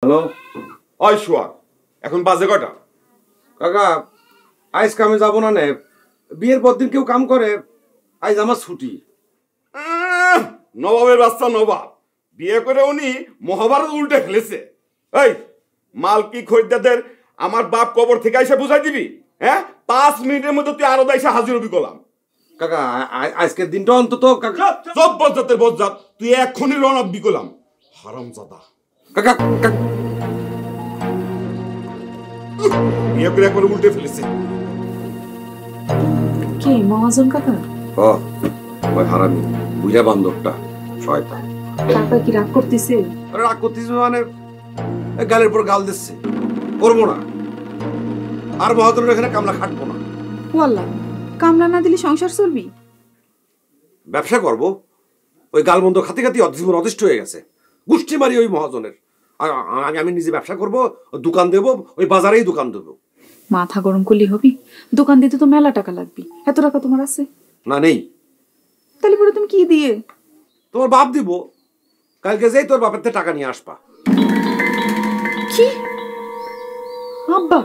Hello, ওই সোয়াক, এখন বাজে কয়টা? কাকা আজ কামে যাব না নে, বিয়ের পর দিন কেউ কাম করে, আজ আমার ছুটি। নবাবের বাচ্চা নবাব বিয়ে করে উনি মহাভারত উল্টে ফেলেছে। এই মালকি খরিদ্দারদের আমার বাপ কবর থেকে এসে বুঝাই দিবি? হ্যাঁ, 5 মিনিটের মধ্যে তুই আরো এসে হাজির হবি করলাম। কাকা আজকের দিনটা অন্তত কাকা। সব বজ্জাতের বজ্জাত, তুই এক্ষুনি রওনা দিবি করলাম। হারামজাদা কাকা বিয়ে করে একবার উল্টে ফেলেছে। কে মহাজন কাকা? ওই হারামি বুঝা বান্ধবটা শয়তান। কাকা কি রাগ করতেছে? রাগ করতেছে মানে গালের পর গাল দিচ্ছে, করবো না আর মহাজনের এখানে কামলা খাটবো না। ওয়াল্লাহ, কামলা না দিলে সংসার চলবি? ব্যবসা করব, ওই গালমন্দ খাতে খাতে জীবন অতিষ্ঠ হয়ে গেছে। গোষ্ঠী মারি ওই মহাজনের। আমি নিজে ব্যবসা করব, দোকান দেব, ওই বাজারেই দোকান দেবো। মাথা গরম করলি হবি? দোকান দিতে তো মেলা টাকা লাগবে। এত টাকা তোমার আছে? না, নেই। তাহলে পরে তুমি কি দিয়ে? তোমার বাপ দিব, কালকে যেই তোর বাপের থেকে টাকা নিয়ে আসবা। কি? আব্বা?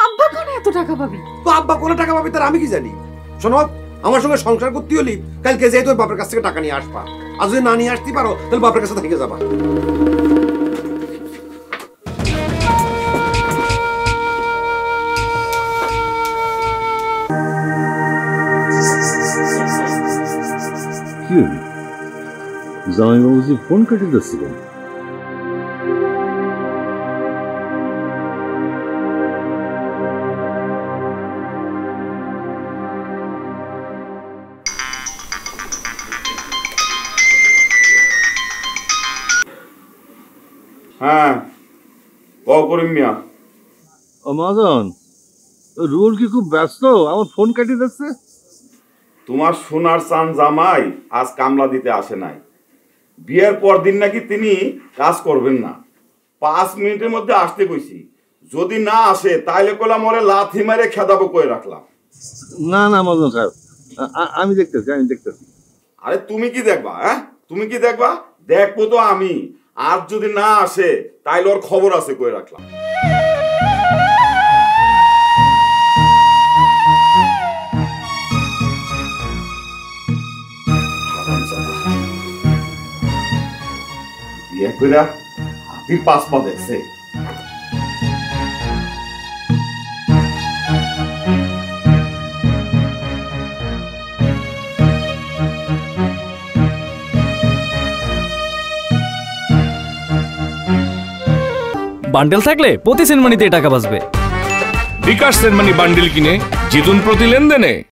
আব্বা কোন এত টাকা পাবি? তো আব্বা কোন টাকা পাবি তার আমি কি জানি? শোনো, আমার সঙ্গে সংসার করতে হলি কালকে যেই তোর বাপের কাছ থেকে টাকা নিয়ে আসবা। আর যদি না নিয়ে আসতে পারো তাহলে বাপের কাছে থেকে যাবা। কি হইল? জামাইবাবুজি ফোন কেটে দিচ্ছিলেন। হ্যাঁ, করিম মিয়া। মহাজন, রুল কি খুব ব্যস্ত? আমার ফোন কেটে দিচ্ছে। তোমার সোনার চান জামাই আজ কামলা দিতে আসে নাই। বিয়ের পর দিন নাকি তিনি কাজ করবেন না। 5 মিনিটের মধ্যে আসতে কইছি, যদি না আসে তাইলে কলাম ওরে লাথি মারে খেদাবো কই রাখলাম। না না মহাজন সাহেব, আমি দেখতেছি। আরে তুমি কি দেখবা? হ্যাঁ, তুমি কি দেখবা? দেখবো তো আমি। আর যদি না আসে তাইলে ওর খবর আছে কই রাখলাম। বিয়ে কইরা হাতির পাঁচ পা দেখছে। বান্ডেল থাকলে প্রতি সেনমানিতে টাকা বাঁচবে। বিকাশ সেনমানি বান্ডেল কিনে জিতুন প্রতি লেনদেনে।